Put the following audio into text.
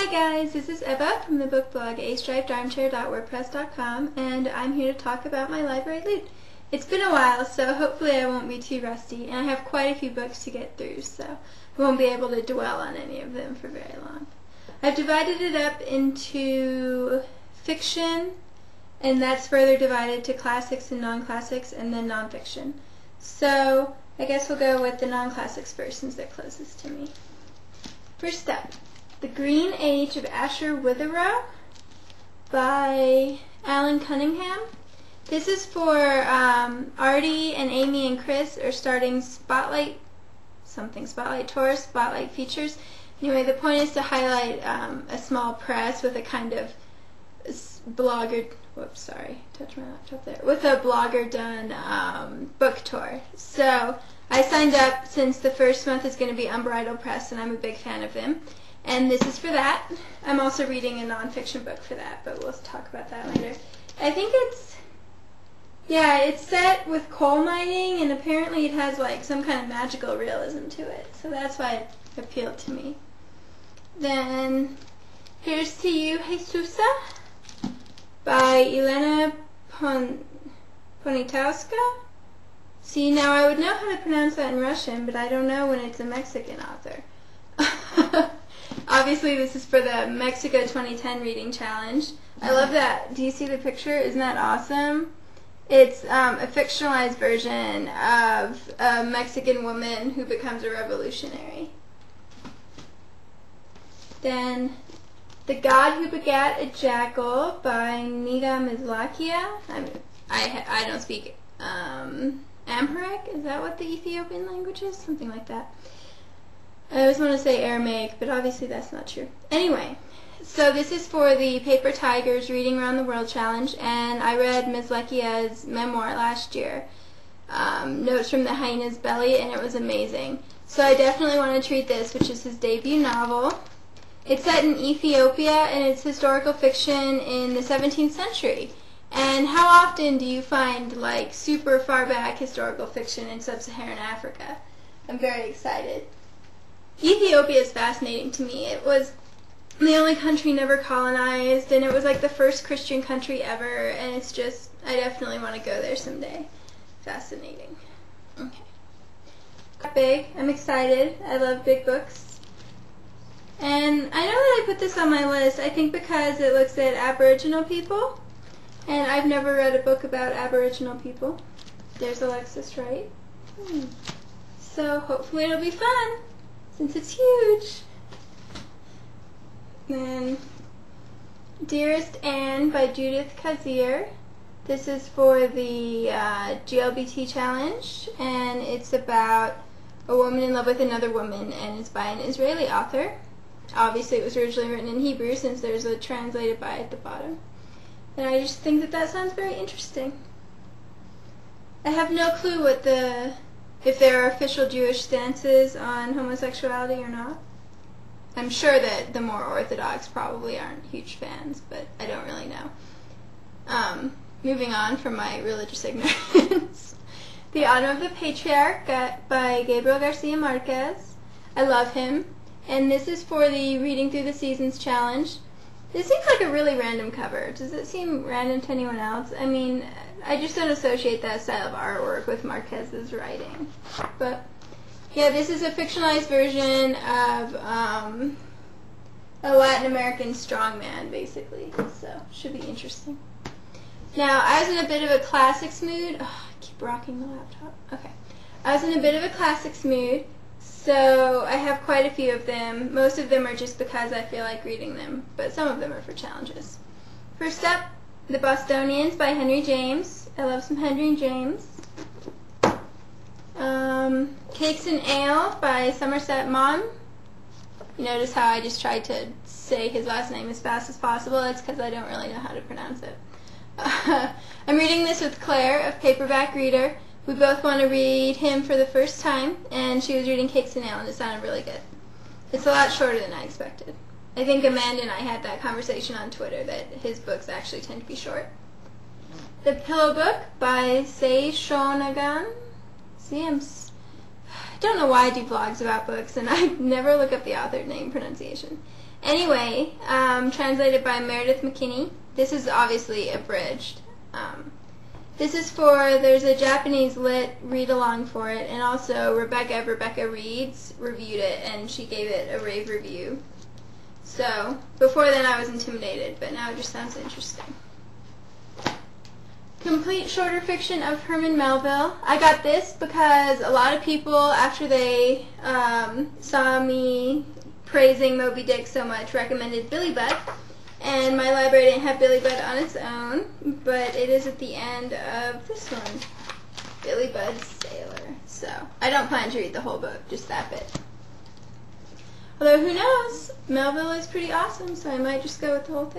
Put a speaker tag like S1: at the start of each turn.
S1: Hi guys, this is Eva from the book blog astripedarmchair.wordpress.com, and I'm here to talk about my library loot. It's been a while, so hopefully I won't be too rusty, and I have quite a few books to get through, so I won't be able to dwell on any of them for very long. I've divided it up into fiction, and that's further divided to classics and non-classics, and then non-fiction. So I guess we'll go with the non-classics first, since they're closest to me. First up, The Green Age of Asher Witherell by Alan Cunningham. This is for Artie and Amy and Chris are starting Spotlight Tours, Spotlight Features. Anyway, the point is to highlight a small press with a kind of blogger, whoops, sorry, touched my laptop there, with a blogger done book tour. So I signed up since the first month is going to be Unbridled Press, and I'm a big fan of them. And this is for that. I'm also reading a nonfiction book for that, but we'll talk about that later. I think it's set with coal mining, and apparently it has like some kind of magical realism to it. So that's why it appealed to me. Then, Here's to You, Jesusa by Elena Poniatowska. See, now I would know how to pronounce that in Russian, but I don't know when it's a Mexican author. Obviously, this is for the Mexico 2010 Reading Challenge. I love that. Do you see the picture? Isn't that awesome? It's a fictionalized version of a Mexican woman who becomes a revolutionary. Then, The God Who Begat a Jackal by Niga Mizlakia. I don't speak Amharic. Is that what the Ethiopian language is? Something like that. I always want to say Aramaic, but obviously that's not true. Anyway, so this is for the Paper Tigers Reading Around the World Challenge, and I read Mizlakia's memoir last year, Notes from the Hyena's Belly, and it was amazing. So I definitely want to treat this, which is his debut novel. It's set in Ethiopia, and it's historical fiction in the 17th century. And how often do you find like super far back historical fiction in sub-Saharan Africa? I'm very excited. Ethiopia is fascinating to me. It was the only country never colonized, and it was like the first Christian country ever, and it's just, I definitely want to go there someday. Fascinating. Okay. Big. I'm excited. I love big books. And I know that I put this on my list, I think because it looks at Aboriginal people, and I've never read a book about Aboriginal people. There's Alexis, right? So hopefully it'll be fun, since it's huge. Then Dearest Anne by Judith Kazir. This is for the GLBT challenge, and it's about a woman in love with another woman, and it's by an Israeli author. Obviously it was originally written in Hebrew, since there's a translated by at the bottom. And I just think that that sounds very interesting. I have no clue what if there are official Jewish stances on homosexuality or not. I'm sure that the more Orthodox probably aren't huge fans, but I don't really know. Moving on from my religious ignorance. The Autumn of the Patriarch by Gabriel Garcia Marquez. I love him. And this is for the Reading Through the Seasons challenge. This seems like a really random cover. Does it seem random to anyone else? I mean, I just don't associate that style of artwork with Marquez's writing. But yeah, this is a fictionalized version of a Latin American strongman, basically. So, should be interesting. Now, I was in a bit of a classics mood. Oh, I keep rocking the laptop. Okay. I was in a bit of a classics mood, so I have quite a few of them. Most of them are just because I feel like reading them, but some of them are for challenges. First up, The Bostonians by Henry James. I love some Henry James. Cakes and Ale by Somerset Maugham. You notice how I just tried to say his last name as fast as possible? That's because I don't really know how to pronounce it. I'm reading this with Claire of Paperback Reader. We both want to read him for the first time, and she was reading Cakes and Ale, and it sounded really good. It's a lot shorter than I expected. I think Amanda and I had that conversation on Twitter, that his books actually tend to be short. The Pillow Book by Sei Shonagan. See, don't know why I do vlogs about books and I never look up the author name pronunciation. Anyway, translated by Meredith McKinney. This is obviously abridged. This is there's a Japanese lit read-along for it, and also Rebecca Reads reviewed it, and she gave it a rave review. So, before then I was intimidated, but now it just sounds interesting. Complete shorter fiction of Herman Melville. I got this because a lot of people, after they saw me praising Moby Dick so much, recommended Billy Budd. And my library didn't have Billy Budd on its own, but it is at the end of this one, Billy Budd's Sailor. So, I don't plan to read the whole book, just that bit. Although, who knows? Melville is pretty awesome, so I might just go with the whole thing.